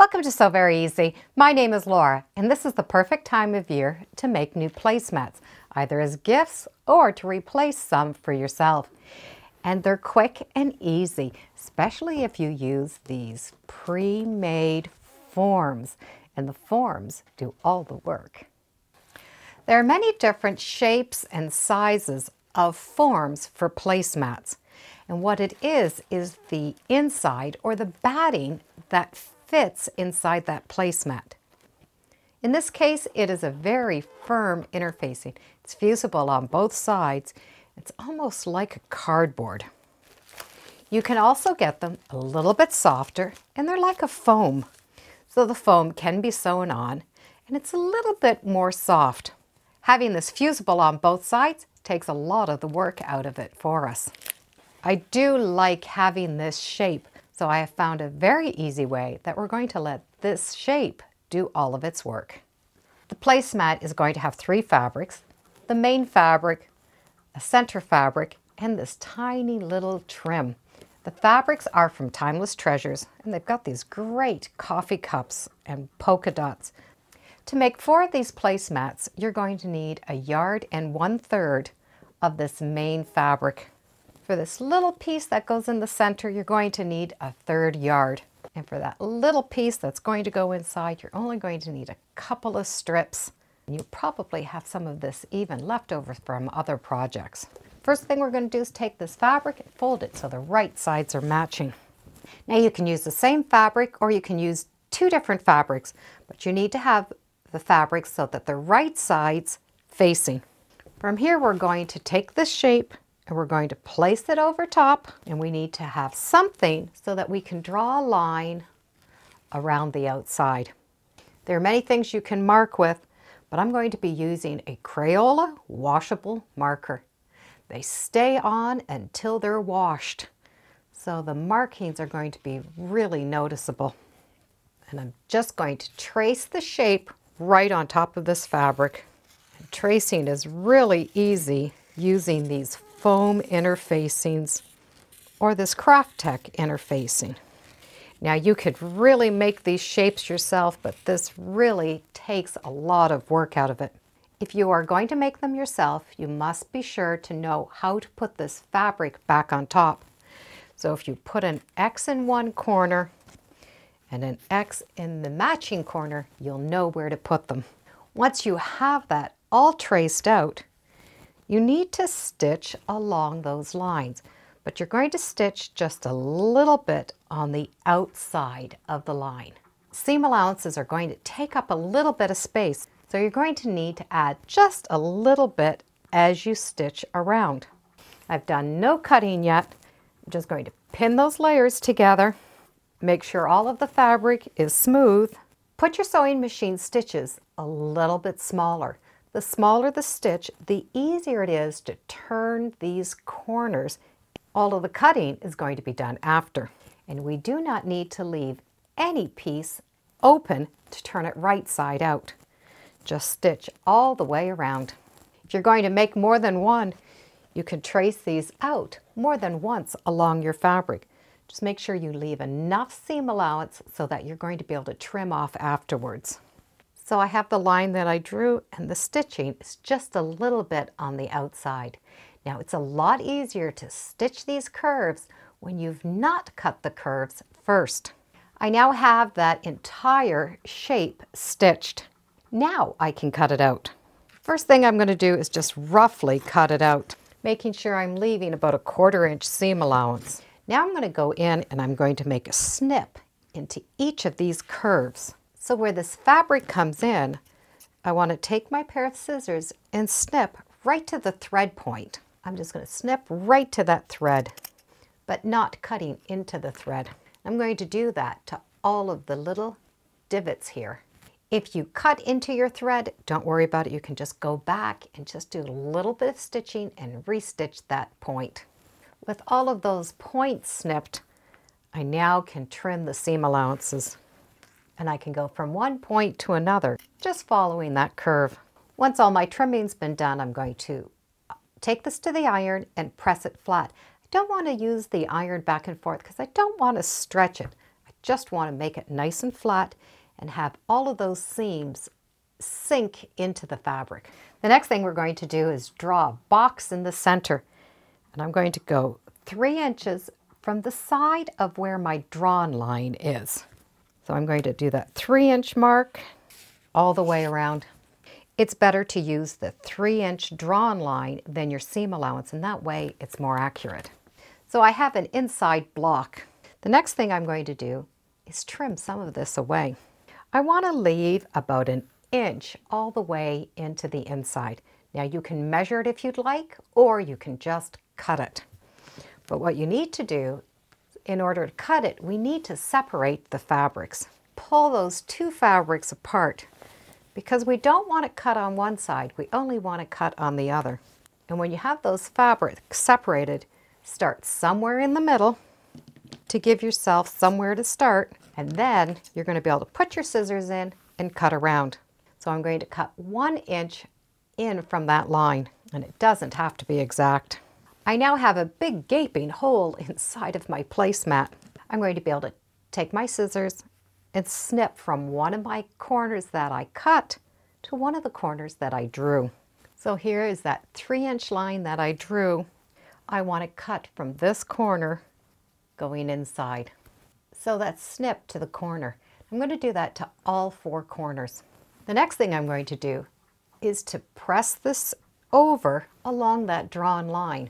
Welcome to Sew Very Easy. My name is Laura, and this is the perfect time of year to make new placemats, either as gifts or to replace some for yourself. And they're quick and easy, especially if you use these pre-made forms, and the forms do all the work. There are many different shapes and sizes of forms for placemats. And what it is the inside or the batting that fits inside that placemat. In this case, it is a very firm interfacing. It's fusible on both sides. It's almost like a cardboard. You can also get them a little bit softer, and they're like a foam. So the foam can be sewn on, and it's a little bit more soft. Having this fusible on both sides takes a lot of the work out of it for us. I do like having this shape, so I have found a very easy way that we're going to let this shape do all of its work. The placemat is going to have 3 fabrics: the main fabric, a center fabric, and this tiny little trim. The fabrics are from Timeless Treasures, and they've got these great coffee cups and polka dots. To make 4 of these placemats, you're going to need 1 1/3 yards of this main fabric. For this little piece that goes in the center, you're going to need 1/3 yard. And for that little piece that's going to go inside, you're only going to need a couple of strips. And you probably have some of this even left over from other projects. First thing we're going to do is take this fabric and fold it so the right sides are matching. Now you can use the same fabric or you can use 2 different fabrics, but you need to have the fabric so that the right sides facing. From here, we're going to take this shape and we're going to place it over top, and we need to have something so that we can draw a line around the outside. There are many things you can mark with, but I'm going to be using a Crayola washable marker. They stay on until they're washed, so the markings are going to be really noticeable. And I'm just going to trace the shape right on top of this fabric. And tracing is really easy using these foam interfacings or this Kraft-Tech interfacing. Now you could really make these shapes yourself, but this really takes a lot of work out of it. If you are going to make them yourself, you must be sure to know how to put this fabric back on top. So if you put an X in one corner and an X in the matching corner, you'll know where to put them. Once you have that all traced out, you need to stitch along those lines, but you're going to stitch just a little bit on the outside of the line. Seam allowances are going to take up a little bit of space, so you're going to need to add just a little bit as you stitch around. I've done no cutting yet. I'm just going to pin those layers together. Make sure all of the fabric is smooth. Put your sewing machine stitches a little bit smaller. The smaller the stitch, the easier it is to turn these corners. All of the cutting is going to be done after. And we do not need to leave any piece open to turn it right side out. Just stitch all the way around. If you're going to make more than one, you can trace these out more than once along your fabric. Just make sure you leave enough seam allowance so that you're going to be able to trim off afterwards. So I have the line that I drew, and the stitching is just a little bit on the outside. Now it's a lot easier to stitch these curves when you've not cut the curves first. I now have that entire shape stitched. Now I can cut it out. First thing I'm going to do is just roughly cut it out, making sure I'm leaving about a 1/4 inch seam allowance. Now I'm going to go in and I'm going to make a snip into each of these curves. So where this fabric comes in, I want to take my pair of scissors and snip right to the thread point. I'm just going to snip right to that thread, but not cutting into the thread. I'm going to do that to all of the little divots here. If you cut into your thread, don't worry about it. You can just go back and just do a little bit of stitching and restitch that point. With all of those points snipped, I now can trim the seam allowances. And I can go from one point to another, just following that curve. Once all my trimming's been done, I'm going to take this to the iron and press it flat. I don't want to use the iron back and forth because I don't want to stretch it. I just want to make it nice and flat and have all of those seams sink into the fabric. The next thing we're going to do is draw a box in the center. And I'm going to go 3 inches from the side of where my drawn line is. So I'm going to do that 3-inch mark all the way around. It's better to use the 3-inch drawn line than your seam allowance, and that way it's more accurate. So I have an inside block. The next thing I'm going to do is trim some of this away. I want to leave about 1 inch all the way into the inside. Now you can measure it if you'd like, or you can just cut it. But what you need to do, in order to cut it, we need to separate the fabrics. Pull those 2 fabrics apart, because we don't want it cut on one side, we only want it cut on the other. And when you have those fabrics separated, start somewhere in the middle to give yourself somewhere to start, and then you're going to be able to put your scissors in and cut around. So I'm going to cut 1 inch in from that line, and it doesn't have to be exact. I now have a big gaping hole inside of my placemat. I'm going to be able to take my scissors and snip from one of my corners that I cut to one of the corners that I drew. So here is that 3-inch line that I drew. I want to cut from this corner going inside. So that's snip to the corner. I'm going to do that to all 4 corners. The next thing I'm going to do is to press this over along that drawn line.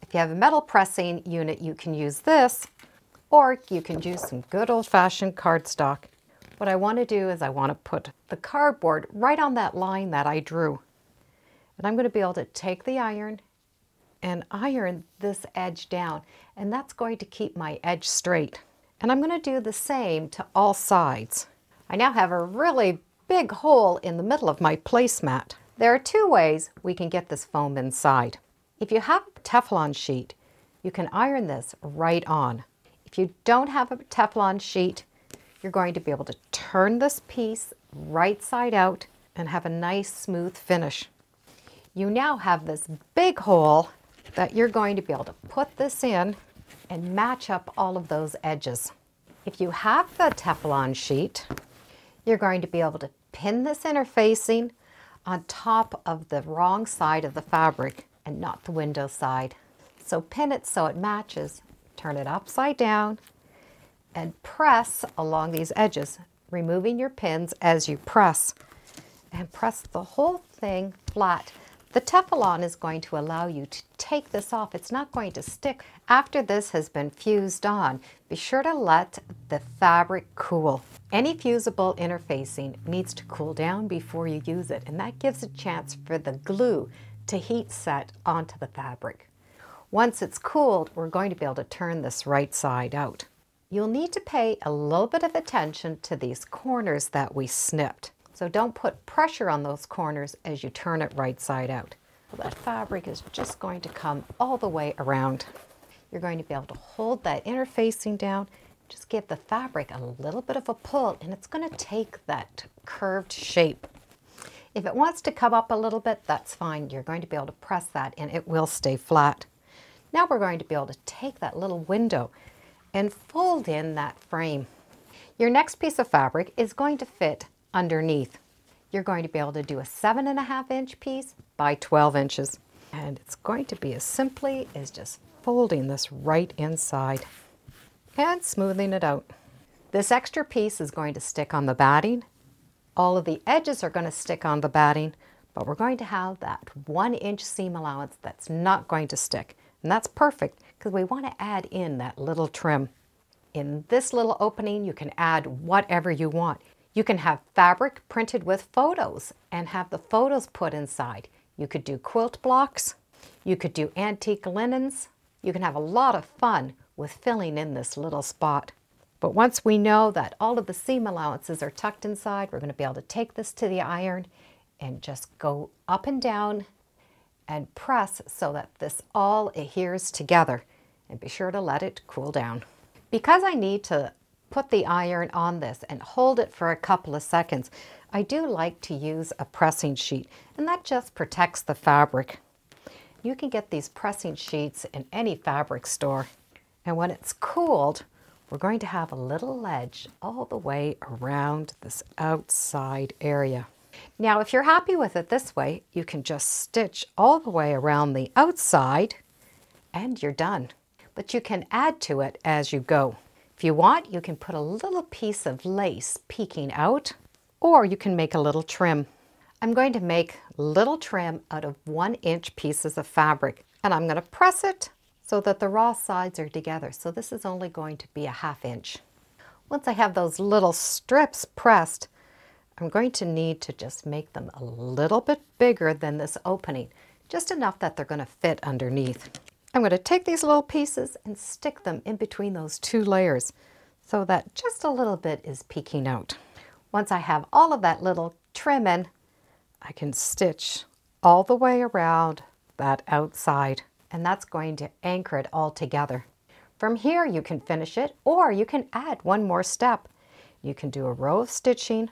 If you have a metal pressing unit, you can use this, or you can use some good old-fashioned cardstock. What I want to do is I want to put the cardboard right on that line that I drew. And I'm going to be able to take the iron and iron this edge down, and that's going to keep my edge straight. And I'm going to do the same to all sides. I now have a really big hole in the middle of my placemat. There are 2 ways we can get this foam inside. If you have a Teflon sheet, you can iron this right on. If you don't have a Teflon sheet, you're going to be able to turn this piece right side out and have a nice smooth finish. You now have this big hole that you're going to be able to put this in and match up all of those edges. If you have the Teflon sheet, you're going to be able to pin this interfacing on top of the wrong side of the fabric and not the window side. So pin it so it matches, turn it upside down, and press along these edges, removing your pins as you press, and press the whole thing flat. The Teflon is going to allow you to take this off. It's not going to stick. After this has been fused on, be sure to let the fabric cool. Any fusible interfacing needs to cool down before you use it, and that gives a chance for the glue to heat set onto the fabric. Once it's cooled, we're going to be able to turn this right side out. You'll need to pay a little bit of attention to these corners that we snipped. So don't put pressure on those corners as you turn it right side out. That fabric is just going to come all the way around. You're going to be able to hold that interfacing down, just give the fabric a little bit of a pull, and it's going to take that curved shape. If it wants to come up a little bit, that's fine. You're going to be able to press that and it will stay flat. Now we're going to be able to take that little window and fold in that frame. Your next piece of fabric is going to fit underneath. You're going to be able to do a 7.5-inch piece by 12 inches. And it's going to be as simply as just folding this right inside and smoothing it out. This extra piece is going to stick on the batting. All of the edges are going to stick on the batting, but we're going to have that 1-inch seam allowance that's not going to stick. And that's perfect because we want to add in that little trim. In this little opening, you can add whatever you want. You can have fabric printed with photos and have the photos put inside. You could do quilt blocks. You could do antique linens. You can have a lot of fun with filling in this little spot. But once we know that all of the seam allowances are tucked inside, we're going to be able to take this to the iron and just go up and down and press so that this all adheres together. And be sure to let it cool down. Because I need to put the iron on this and hold it for a couple of seconds, I do like to use a pressing sheet, and that just protects the fabric. You can get these pressing sheets in any fabric store, and when it's cooled, we're going to have a little ledge all the way around this outside area. Now, if you're happy with it this way, you can just stitch all the way around the outside and you're done. But you can add to it as you go. If you want, you can put a little piece of lace peeking out, or you can make a little trim. I'm going to make little trim out of 1-inch pieces of fabric, and I'm going to press it so that the raw sides are together. So this is only going to be a 1/2 inch. Once I have those little strips pressed, I'm going to need to just make them a little bit bigger than this opening, just enough that they're going to fit underneath. I'm going to take these little pieces and stick them in between those 2 layers so that just a little bit is peeking out. Once I have all of that little trim in, I can stitch all the way around that outside, and that's going to anchor it all together. From here you can finish it, or you can add one more step. You can do a row of stitching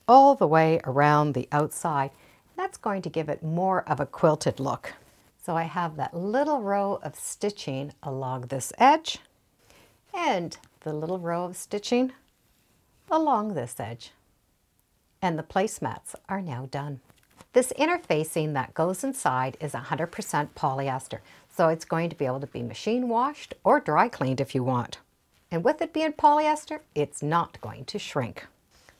all the way around the outside. That's going to give it more of a quilted look. So I have that little row of stitching along this edge and the little row of stitching along this edge. And the placemats are now done. This interfacing that goes inside is 100% polyester, so it's going to be able to be machine washed or dry cleaned if you want. And with it being polyester, it's not going to shrink.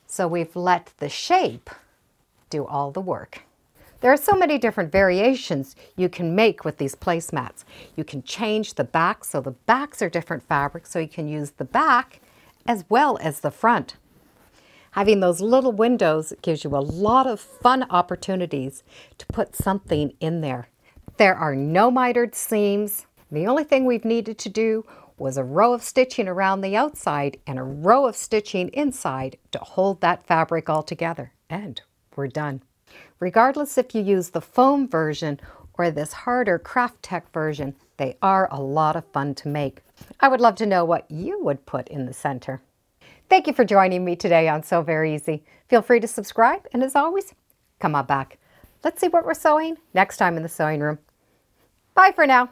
So we've let the shape do all the work. There are so many different variations you can make with these placemats. You can change the back, so the backs are different fabrics, so you can use the back as well as the front. Having those little windows gives you a lot of fun opportunities to put something in there. There are no mitered seams. The only thing we've needed to do was a row of stitching around the outside and a row of stitching inside to hold that fabric all together. And we're done. Regardless if you use the foam version or this harder Craft Tech version, they are a lot of fun to make. I would love to know what you would put in the center. Thank you for joining me today on Sew Very Easy. Feel free to subscribe, and as always, come on back. Let's see what we're sewing next time in the sewing room. Bye for now.